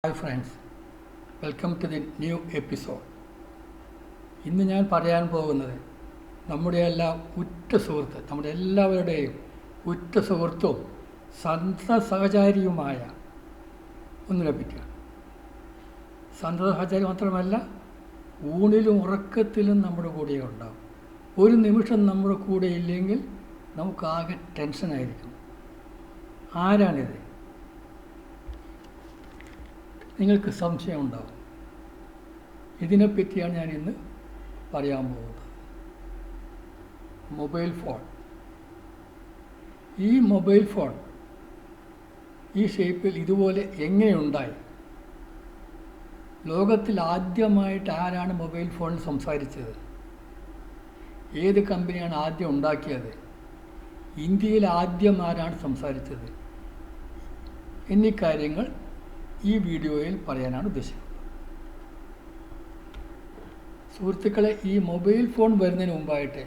Hi friends, welcome to the new episode. ഇന്ന് ഞാൻ പറയാൻ പോകുന്നത് നമ്മുടെ എല്ലാം ഉറ്റ സുഹൃത്ത്, നമ്മുടെ എല്ലാവരുടെയും ഉറ്റ സുഹൃത്തും സന്തത സഹചാരിയുമായ ഒന്നിനെ പറ്റിയാണ്. സന്തത സഹചാരി മാത്രമല്ല, ഊണിലും ഉറക്കത്തിലും നമ്മുടെ കൂടെ ഉണ്ടാവും. ഒരു നിമിഷം നമ്മുടെ കൂടെ ഇല്ലെങ്കിൽ നമുക്കാകെ ടെൻഷനായിരിക്കും. ആരാണിത്? നിങ്ങൾക്ക് സംശയം ഉണ്ടാവും. ഇതിനെപ്പറ്റിയാണ് ഞാൻ ഇന്ന് പറയാൻ പോകുന്നത്. Mobile phone. ഈ മൊബൈൽ ഫോൺ ഈ ഷേപ്പിൽ ഇതുപോലെ എങ്ങനെയുണ്ടായി? ലോകത്തിൽ ആദ്യമായിട്ട് ആരാണ് മൊബൈൽ ഫോണിൽ സംസാരിച്ചത്? ഏത് കമ്പനിയാണ് ആദ്യം ഉണ്ടാക്കിയത്? ഇന്ത്യയിൽ ആദ്യം ആരാണ് സംസാരിച്ചത്? എന്നീ കാര്യങ്ങൾ ഈ വീഡിയോയിൽ പറയാനാണ് ഉദ്ദേശിക്കുന്നത്. സുഹൃത്തുക്കളെ, ഈ മൊബൈൽ ഫോൺ വരുന്നതിന് മുമ്പായിട്ട്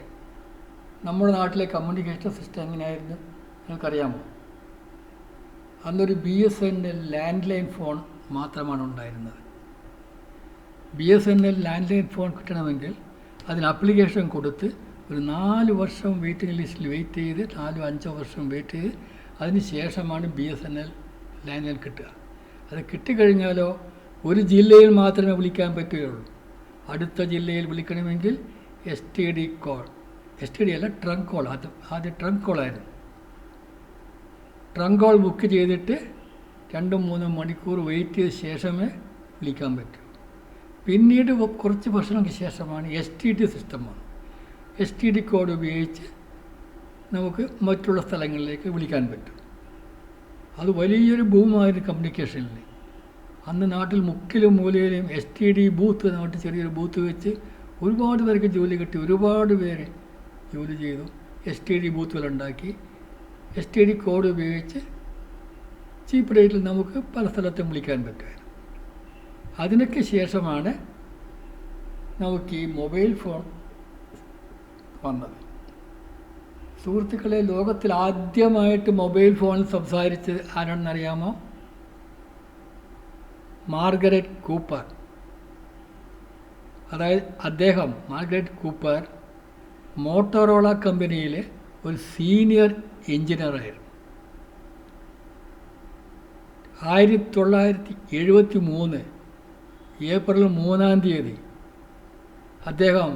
നമ്മുടെ നാട്ടിലെ കമ്മ്യൂണിക്കേഷൻ സിസ്റ്റം എങ്ങനെയായിരുന്നു നിങ്ങൾക്കറിയാമോ? അന്നൊരു BSNL ലാൻഡ് ലൈൻ ഫോൺ മാത്രമാണ് ഉണ്ടായിരുന്നത്. BSNL ലാൻഡ് ലൈൻ ഫോൺ കിട്ടണമെങ്കിൽ അതിന് അപ്ലിക്കേഷൻ കൊടുത്ത് ഒരു 4 വർഷം വെയിറ്റിംഗ് ലിസ്റ്റിൽ വെയിറ്റ് ചെയ്ത് 4-5 വർഷം വെയിറ്റ് ചെയ്ത് അതിന് ശേഷമാണ് BSNL ലാൻഡ് ലൈൻ കിട്ടുക. അത് കിട്ടിക്കഴിഞ്ഞാലോ ഒരു ജില്ലയിൽ മാത്രമേ വിളിക്കാൻ പറ്റുകയുള്ളൂ. അടുത്ത ജില്ലയിൽ വിളിക്കണമെങ്കിൽ STD കോൾ, STD അല്ല, ട്രങ്ക് കോൾ. ആദ്യം ട്രങ്ക് കോളായിരുന്നു. ട്രങ്ക് കോൾ ബുക്ക് ചെയ്തിട്ട് 2-3 മണിക്കൂർ വെയിറ്റ് ചെയ്ത ശേഷമേ വിളിക്കാൻ പറ്റൂ. പിന്നീട് കുറച്ച് വർഷങ്ങൾക്ക് ശേഷമാണ് STD സിസ്റ്റം വന്നത്. STD കോഡ് ഉപയോഗിച്ച് നമുക്ക് മറ്റുള്ള സ്ഥലങ്ങളിലേക്ക് വിളിക്കാൻ പറ്റും. അത് വലിയൊരു ബൂമായിരുന്നു കമ്മ്യൂണിക്കേഷനിൽ. അന്ന് നാട്ടിൽ മുക്കിലും മൂലയിലും STD ബൂത്ത്, നാട്ടിൽ ചെറിയൊരു ബൂത്ത് വെച്ച് ഒരുപാട് പേർക്ക് ജോലി കിട്ടി. ഒരുപാട് പേര് ജോലി ചെയ്തു. STD ബൂത്തുകളുണ്ടാക്കി STD കോഡ് ഉപയോഗിച്ച് ചീപ്പ് റേറ്റിൽ നമുക്ക് പല സ്ഥലത്തും വിളിക്കാൻ പറ്റുമായിരുന്നു. അതിനൊക്കെ ശേഷമാണ് നമുക്ക് ഈ മൊബൈൽ ഫോൺ വന്നത്. സുഹൃത്തുക്കളെ, ലോകത്തിൽ ആദ്യമായിട്ട് മൊബൈൽ ഫോണിൽ സംസാരിച്ചത് ആരാണെന്നറിയാമോ? Margaret Cooper. അതായത് മാർഗരറ്റ് കൂപ്പർ മോട്ടോറോള കമ്പനിയിലെ ഒരു സീനിയർ എഞ്ചിനീയറായിരുന്നു. 1973 ഏപ്രിൽ 3 അദ്ദേഹം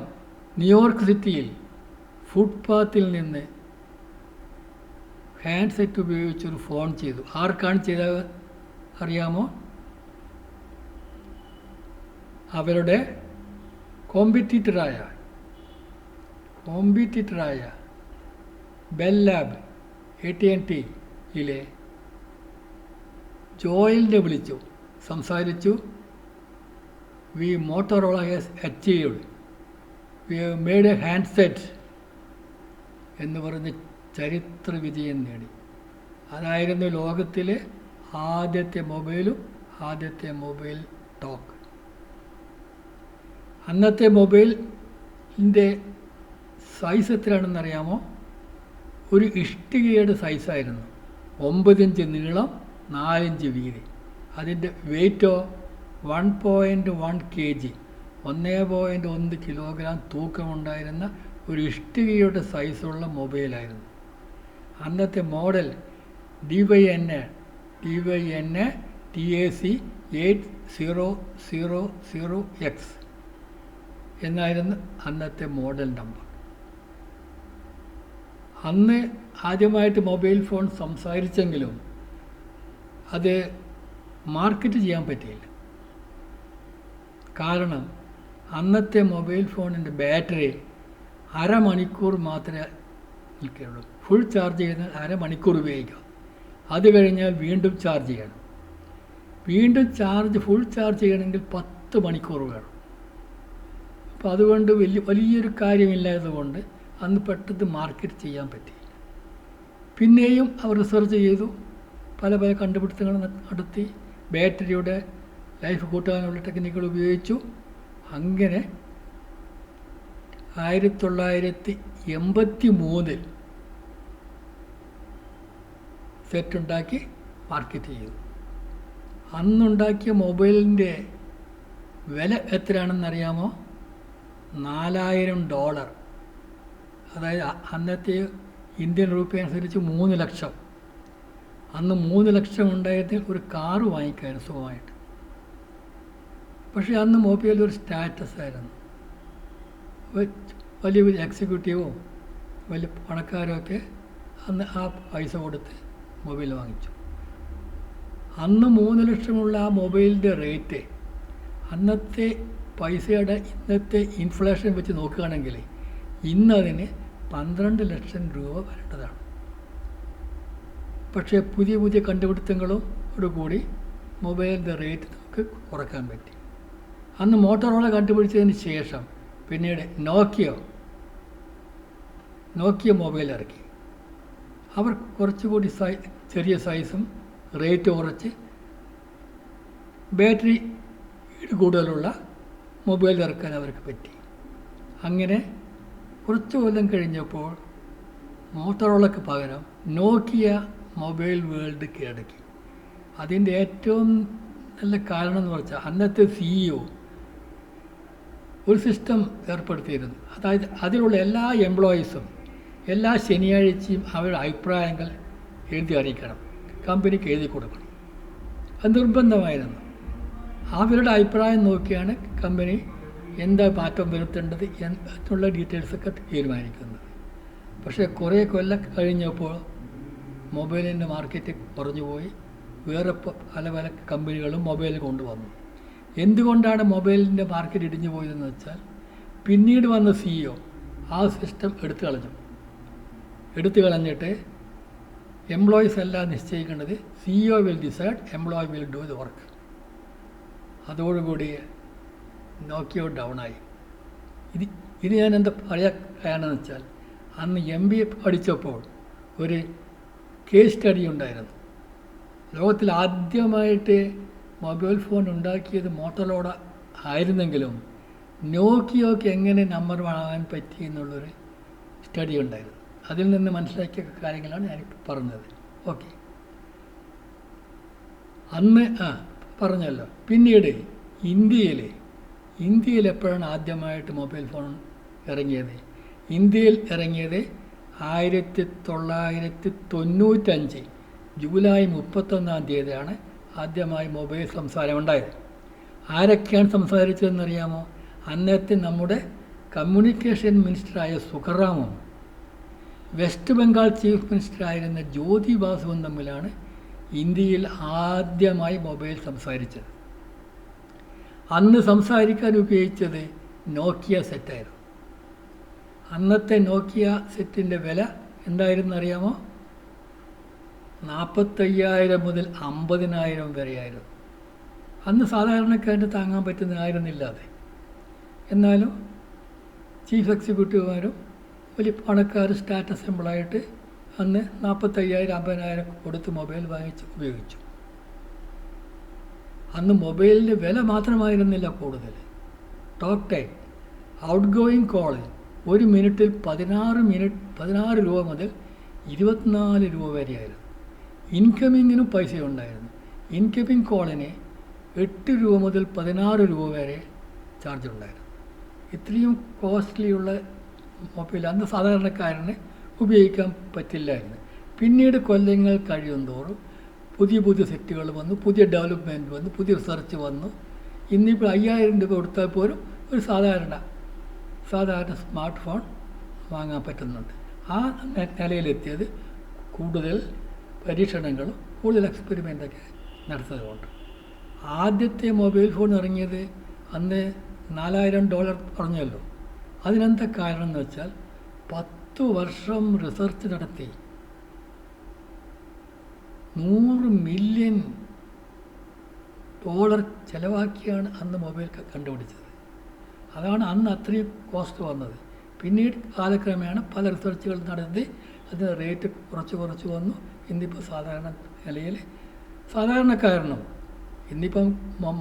ന്യൂയോർക്ക് സിറ്റിയിൽ ഫുട്പാത്തിൽ നിന്ന് ഹാൻഡ്സെറ്റ് ഉപയോഗിച്ചൊരു ഫോൺ ചെയ്തു. ആർക്കാണ് ചെയ്തത് അറിയാമോ? അവരുടെ കോമ്പറ്റീറ്ററായ ബെൽ ലാബ് AT&Tയിലെ ജോയലിനെ വിളിച്ചു സംസാരിച്ചു. We Motorola has achieved, we have made a handset എന്ന് പറഞ്ഞ് ചരിത്ര വിജയം നേടി. അതായിരുന്നു ലോകത്തിലെ ആദ്യത്തെ മൊബൈലും ആദ്യത്തെ മൊബൈൽ ടോക്ക്. അന്നത്തെ മൊബൈലിൻ്റെ സൈസ് എത്രയാണെന്നറിയാമോ? ഒരു ഇഷ്ടികയുടെ സൈസായിരുന്നു. 9 ഇഞ്ച് നീളം, 4 ഇഞ്ച് വീതി. അതിൻ്റെ വെയ്റ്റോ 1.1 kg, 1.1 കിലോഗ്രാം തൂക്കമുണ്ടായിരുന്ന ഒരു ഇഷ്ടികയുടെ സൈസുള്ള മൊബൈലായിരുന്നു. അന്നത്തെ മോഡൽ DYNA TAC 8000X എന്നായിരുന്നു അന്നത്തെ മോഡൽ നമ്പർ. അന്ന് ആദ്യമായിട്ട് മൊബൈൽ ഫോൺ സംസാരിച്ചെങ്കിലും അത് മാർക്കറ്റ് ചെയ്യാൻ പറ്റിയില്ല. കാരണം അന്നത്തെ മൊബൈൽ ഫോണിൻ്റെ ബാറ്ററി അരമണിക്കൂർ മാത്രമേ നിൽക്കുകയുള്ളൂ. ഫുൾ ചാർജ് ചെയ്യുന്ന അരമണിക്കൂർ ഉപയോഗിക്കാം. അത് കഴിഞ്ഞാൽ വീണ്ടും ചാർജ് ചെയ്യണം. ഫുൾ ചാർജ് ചെയ്യണമെങ്കിൽ 10 മണിക്കൂർ വേണം. അപ്പോൾ അതുകൊണ്ട് വലിയൊരു കാര്യമില്ലാത്തതുകൊണ്ട് അന്ന് പെട്ടെന്ന് മാർക്കറ്റ് ചെയ്യാൻ പറ്റിയില്ല. പിന്നെയും അവർ റിസർച്ച് ചെയ്തു, പല കണ്ടുപിടുത്തങ്ങൾ നടത്തി, ബാറ്ററിയുടെ ലൈഫ് കൂട്ടാനുള്ള ടെക്നിക്കുകൾ ഉപയോഗിച്ചു. അങ്ങനെ 1983 സെറ്റുണ്ടാക്കി മാർക്കറ്റ് ചെയ്തു. അന്നുണ്ടാക്കിയ മൊബൈലിൻ്റെ വില എത്രയാണെന്നറിയാമോ? $4000. അതായത് അന്നത്തെ ഇന്ത്യൻ രൂപ അനുസരിച്ച് 3 ലക്ഷം. അന്ന് 3 ലക്ഷം ഉണ്ടായതിൽ ഒരു കാറ് വാങ്ങിക്കായിരുന്നു സുഖമായിട്ട്. പക്ഷേ അന്ന് മൊബൈൽ ഒരു സ്റ്റാറ്റസ് ആയിരുന്നു. വലിയ വലിയ എക്സിക്യൂട്ടീവോ വലിയ പണക്കാരോ ഒക്കെ അന്ന് ആ പൈസ കൊടുത്ത് മൊബൈൽ വാങ്ങിച്ചു. അന്ന് 3 ലക്ഷമുള്ള ആ മൊബൈലിൻ്റെ റേറ്റ് അന്നത്തെ പൈസയുടെ ഇന്നത്തെ ഇൻഫ്ലേഷൻ വെച്ച് നോക്കുകയാണെങ്കിൽ ഇന്നതിന് 12 ലക്ഷം രൂപ വരേണ്ടതാണ്. പക്ഷേ പുതിയ പുതിയ കണ്ടുപിടുത്തങ്ങളോടുകൂടി മൊബൈലിൻ്റെ റേറ്റ് നമുക്ക് കുറക്കാൻ പറ്റി. അന്ന് മോട്ടോറോള കണ്ടുപിടിച്ചതിന് ശേഷം പിന്നീട് നോക്കിയ മൊബൈൽ ഇറക്കി. അവർ കുറച്ചുകൂടി ചെറിയ സൈസും റേറ്റ് കുറച്ച് ബാറ്ററി കൂടുതലുള്ള മൊബൈൽ ഇറക്കാൻ അവർക്ക് പറ്റി. അങ്ങനെ കുറച്ച് കൊല്ലം കഴിഞ്ഞപ്പോൾ മോട്ടോറോളയ്ക്ക് പകരം നോക്കിയ മൊബൈൽ വേൾഡ് കീഴടക്കി. അതിൻ്റെ ഏറ്റവും നല്ല കാരണം എന്ന് വെച്ചാൽ അന്നത്തെ CEO ഒരു സിസ്റ്റം ഏർപ്പെടുത്തിയിരുന്നു. അതായത് അതിലുള്ള എല്ലാ എംപ്ലോയീസും എല്ലാ ശനിയാഴ്ചയും അവരുടെ അഭിപ്രായങ്ങൾ എഴുതി അറിയിക്കണം, കമ്പനിക്ക് എഴുതി കൊടുക്കണം. അത് നിർബന്ധമായിരുന്നു. അവരുടെ അഭിപ്രായം നോക്കിയാണ് കമ്പനി എന്താ മാറ്റം വരുത്തേണ്ടത് എന്നുള്ള ഡീറ്റെയിൽസൊക്കെ തീരുമാനിക്കുന്നത്. പക്ഷേ കുറേ കൊല്ലം കഴിഞ്ഞപ്പോൾ മൊബൈലിൻ്റെ മാർക്കറ്റ് കുറഞ്ഞുപോയി. വേറെ പല പല കമ്പനികളും മൊബൈൽ കൊണ്ടുവന്നു. എന്തുകൊണ്ടാണ് മൊബൈലിൻ്റെ മാർക്കറ്റ് ഇടിഞ്ഞു പോയതെന്ന് വെച്ചാൽ പിന്നീട് വന്ന CEO ആ സിസ്റ്റം എടുത്തു കളഞ്ഞിട്ട് എംപ്ലോയീസ് എല്ലാം നിശ്ചയിക്കേണ്ടത് CEO will decide, employee will do the work. അതോടുകൂടി നോക്കിയോ ഡൗണായി. ഇത് ഞാൻ എന്താ പറയാണെന്ന് വെച്ചാൽ അന്ന് MBA പഠിച്ചപ്പോൾ ഒരു കേസ് സ്റ്റഡി ഉണ്ടായിരുന്നു. ലോകത്തിൽ ആദ്യമായിട്ട് മൊബൈൽ ഫോൺ ഉണ്ടാക്കിയത് മോട്ടോറോള ആയിരുന്നെങ്കിലും നോക്കിയോക്ക് എങ്ങനെ നമ്പർ 1 ആകാൻ പറ്റി എന്നുള്ളൊരു സ്റ്റഡി ഉണ്ടായിരുന്നു. അതിൽ നിന്ന് മനസ്സിലാക്കിയ കാര്യങ്ങളാണ് ഞാൻ പറഞ്ഞത്. ഓക്കെ, അന്ന് പറഞ്ഞല്ലോ. പിന്നീട് ഇന്ത്യയിൽ എപ്പോഴാണ് ആദ്യമായിട്ട് മൊബൈൽ ഫോൺ ഇറങ്ങിയത്? ഇന്ത്യയിൽ ഇറങ്ങിയത് 1995 ജൂലൈ 31-ാം തീയതിയാണ് ആദ്യമായി മൊബൈൽ സംസാരം ഉണ്ടായത്. ആരൊക്കെയാണ് സംസാരിച്ചതെന്നറിയാമോ? അന്നത്തെ നമ്മുടെ കമ്മ്യൂണിക്കേഷൻ മിനിസ്റ്ററായ സുഖറാമും വെസ്റ്റ് ബംഗാൾ ചീഫ് മിനിസ്റ്ററായിരുന്ന ജ്യോതി ബാസുവും തമ്മിലാണ് ഇന്ത്യയിൽ ആദ്യമായി മൊബൈൽ സംസാരിച്ചത്. അന്ന് സംസാരിക്കാൻ ഉപയോഗിച്ചത് നോക്കിയ സെറ്റായിരുന്നു. അന്നത്തെ നോക്കിയ സെറ്റിൻ്റെ വില എന്തായിരുന്നു അറിയാമോ? 45,000 മുതൽ 50,000 വരെയായിരുന്നു. അന്ന് സാധാരണക്കാരന് താങ്ങാൻ പറ്റുന്നതായിരുന്നില്ല അത്. എന്നാലും ചീഫ് എക്സിക്യൂട്ടീവുമാരും വലിയ പണക്കാർ സ്റ്റാറ്റസ് സിമ്പിളായിട്ട് അന്ന് 45,000 50,000 കൊടുത്ത് മൊബൈൽ വാങ്ങിച്ച് ഉപയോഗിച്ചു. അന്ന് മൊബൈലിൻ്റെ വില മാത്രമായിരുന്നില്ല കൂടുതൽ. Talk time, out going call 1 മിനിറ്റിൽ 16 രൂപ മുതൽ 24 രൂപ വരെയായിരുന്നു. ഇൻകമിങ്ങിനും പൈസ ഉണ്ടായിരുന്നു. ഇൻകമിങ് കോളിന് 8 രൂപ മുതൽ 16 രൂപ വരെ ചാർജ് ഉണ്ടായിരുന്നു. ഇത്രയും കോസ്റ്റ്ലിയുള്ള മൊബൈൽ അന്ന് സാധാരണക്കാരന് ഉപയോഗിക്കാൻ പറ്റില്ലായിരുന്നു. പിന്നീട് കൊല്ലങ്ങൾ കഴിയുന്തോറും പുതിയ സെറ്റുകൾ വന്നു, പുതിയ ഡെവലപ്മെൻറ്റ് വന്നു, പുതിയ റിസർച്ച് വന്നു. ഇന്നിപ്പോൾ 5,000 രൂപ കൊടുത്താൽ പോലും ഒരു സാധാരണ സ്മാർട്ട് ഫോൺ വാങ്ങാൻ പറ്റുന്നുണ്ട്. ആ നിലയിലെത്തിയത് കൂടുതൽ പരീക്ഷണങ്ങളും കൂടുതൽ എക്സ്പെരിമെൻ്റൊക്കെ നടത്തുന്നതുകൊണ്ട്. ആദ്യത്തെ മൊബൈൽ ഫോൺ ഇറങ്ങിയത് അന്ന് $4,000 പറഞ്ഞല്ലോ. അതിനെന്താ കാരണം എന്ന് വെച്ചാൽ 10 വർഷം റിസർച്ച് നടത്തി $100 മില്യൺ ചിലവാക്കിയാണ് അന്ന് മൊബൈൽ കണ്ടുപിടിച്ചത്. അതാണ് അന്ന് അത്രയും കോസ്റ്റ് വന്നത്. പിന്നീട് കാലക്രമേണ പല റിസർച്ചുകൾ നടത്തി അതിന് റേറ്റ് കുറച്ച് വന്നു. ഇന്നിപ്പോൾ സാധാരണ നിലയിൽ സാധാരണക്കാരനും ഇന്നിപ്പം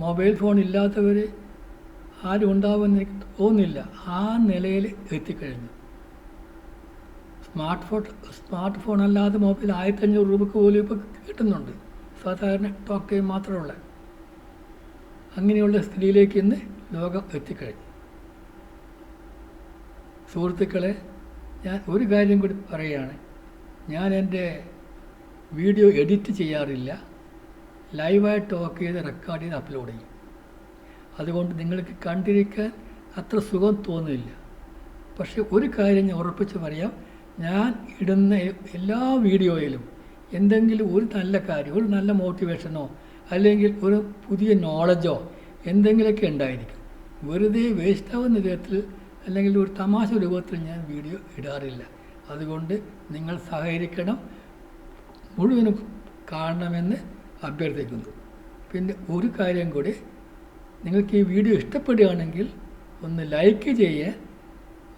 മൊബൈൽ ഫോൺ ഇല്ലാത്തവർ ആരും ഉണ്ടാവുമെന്ന് എനിക്ക് തോന്നുന്നില്ല. ആ നിലയിൽ എത്തിക്കഴിഞ്ഞു. സ്മാർട്ട് ഫോൺ അല്ലാതെ മൊബൈൽ 1,500 രൂപയ്ക്ക് പോലും ഇപ്പോൾ കിട്ടുന്നുണ്ട്. സാധാരണ ടോക്ക് ടൈം മാത്രമുള്ള അങ്ങനെയുള്ള സ്ഥിതിയിലേക്ക് ഇന്ന് ലോകം എത്തിക്കഴിഞ്ഞു. സുഹൃത്തുക്കളെ, ഞാൻ ഒരു കാര്യം കൂടി പറയുകയാണ്. ഞാൻ എൻ്റെ വീഡിയോ എഡിറ്റ് ചെയ്യാറില്ല. ലൈവായി ടോക്ക് ചെയ്ത് റെക്കോർഡ് ചെയ്ത് അപ്ലോഡ് ചെയ്യും. അതുകൊണ്ട് നിങ്ങൾക്ക് കണ്ടിരിക്കാൻ അത്ര സുഖം തോന്നില്ല. പക്ഷേ ഒരു കാര്യം ഞാൻ ഉറപ്പിച്ച് പറയാം, ഞാൻ ഇടുന്ന എല്ലാ വീഡിയോയിലും എന്തെങ്കിലും ഒരു നല്ല കാര്യം, ഒരു നല്ല മോട്ടിവേഷനോ അല്ലെങ്കിൽ ഒരു പുതിയ നോളജോ എന്തെങ്കിലുമൊക്കെ ഉണ്ടായിരിക്കും. വെറുതെ വേസ്റ്റാവുന്ന വിധത്തിൽ അല്ലെങ്കിൽ ഒരു തമാശ രൂപത്തിൽ ഞാൻ വീഡിയോ ഇടാറില്ല. അതുകൊണ്ട് നിങ്ങൾ സഹകരിക്കണം, മുഴുവനും കാണണമെന്ന് അഭ്യർത്ഥിക്കുന്നു. പിന്നെ ഒരു കാര്യം കൂടി, നിങ്ങൾക്ക് ഈ വീഡിയോ ഇഷ്ടപ്പെടുകയാണെങ്കിൽ ഒന്ന് ലൈക്ക് ചെയ്യാൻ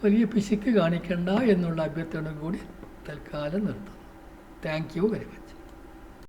വലിയ പിശുക്ക് കാണിക്കണ്ട എന്നുള്ള അഭ്യർത്ഥന കൂടി തൽക്കാലം നിർത്തുന്നു. Thank you very much.